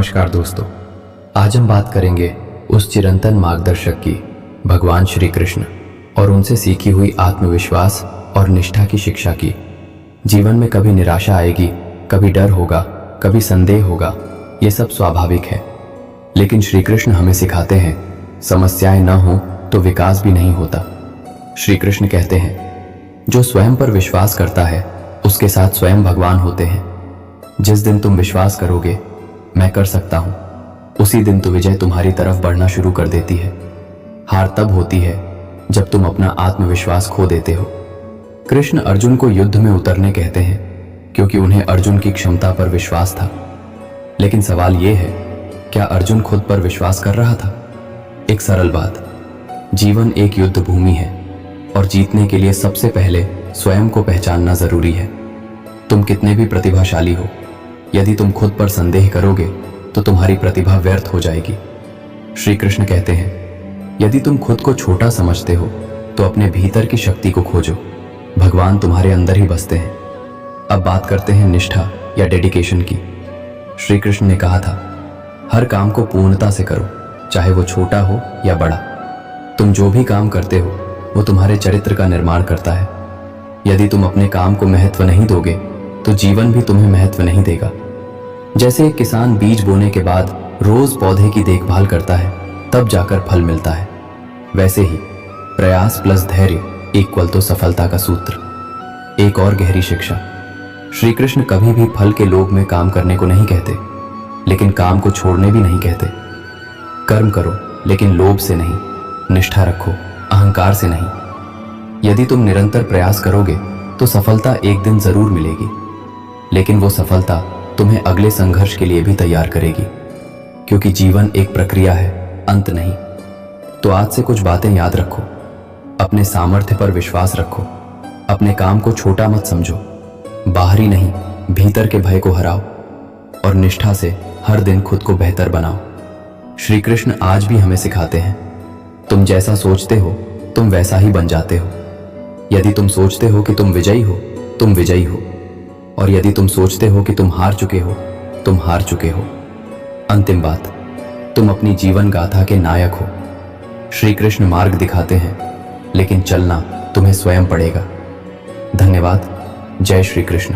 नमस्कार दोस्तों, आज हम बात करेंगे उस चिरंतन मार्गदर्शक की, भगवान श्री कृष्ण, और उनसे सीखी हुई आत्मविश्वास और निष्ठा की शिक्षा की। जीवन में कभी निराशा आएगी, कभी डर होगा, कभी संदेह होगा, ये सब स्वाभाविक है। लेकिन श्री कृष्ण हमें सिखाते हैं, समस्याएं न हो तो विकास भी नहीं होता। श्री कृष्ण कहते हैं, जो स्वयं पर विश्वास करता है उसके साथ स्वयं भगवान होते हैं। जिस दिन तुम विश्वास करोगे मैं कर सकता हूं, उसी दिन तो विजय तुम्हारी तरफ बढ़ना शुरू कर देती है। हार तब होती है जब तुम अपना आत्मविश्वास खो देते हो। कृष्ण अर्जुन को युद्ध में उतरने कहते हैं क्योंकि उन्हें अर्जुन की क्षमता पर विश्वास था। लेकिन सवाल यह है, क्या अर्जुन खुद पर विश्वास कर रहा था? एक सरल बात, जीवन एक युद्ध भूमि है और जीतने के लिए सबसे पहले स्वयं को पहचानना जरूरी है। तुम कितने भी प्रतिभाशाली हो, यदि तुम खुद पर संदेह करोगे तो तुम्हारी प्रतिभा व्यर्थ हो जाएगी। श्री कृष्ण कहते हैं, यदि तुम खुद को छोटा समझते हो तो अपने भीतर की शक्ति को खोजो, भगवान तुम्हारे अंदर ही बसते हैं। अब बात करते हैं निष्ठा या डेडिकेशन की। श्री कृष्ण ने कहा था, हर काम को पूर्णता से करो, चाहे वो छोटा हो या बड़ा। तुम जो भी काम करते हो वो तुम्हारे चरित्र का निर्माण करता है। यदि तुम अपने काम को महत्व नहीं दोगे तो जीवन भी तुम्हें महत्व नहीं देगा। जैसे एक किसान बीज बोने के बाद रोज पौधे की देखभाल करता है, तब जाकर फल मिलता है, वैसे ही प्रयास प्लस धैर्य इक्वल तो सफलता का सूत्र। एक और गहरी शिक्षा, श्री कृष्ण कभी भी फल के लोभ में काम करने को नहीं कहते, लेकिन काम को छोड़ने भी नहीं कहते। कर्म करो लेकिन लोभ से नहीं, निष्ठा रखो, अहंकार से नहीं। यदि तुम निरंतर प्रयास करोगे तो सफलता एक दिन जरूर मिलेगी, लेकिन वो सफलता तुम्हें अगले संघर्ष के लिए भी तैयार करेगी, क्योंकि जीवन एक प्रक्रिया है, अंत नहीं। तो आज से कुछ बातें याद रखो। अपने सामर्थ्य पर विश्वास रखो, अपने काम को छोटा मत समझो, बाहरी नहीं भीतर के भय को हराओ, और निष्ठा से हर दिन खुद को बेहतर बनाओ। श्री कृष्ण आज भी हमें सिखाते हैं, तुम जैसा सोचते हो तुम वैसा ही बन जाते हो। यदि तुम सोचते हो कि तुम विजयी हो, तुम विजयी हो, और यदि तुम सोचते हो कि तुम हार चुके हो, तुम हार चुके हो। अंतिम बात, तुम अपनी जीवन गाथा के नायक हो। श्री कृष्ण मार्ग दिखाते हैं, लेकिन चलना तुम्हें स्वयं पड़ेगा। धन्यवाद। जय श्री कृष्ण।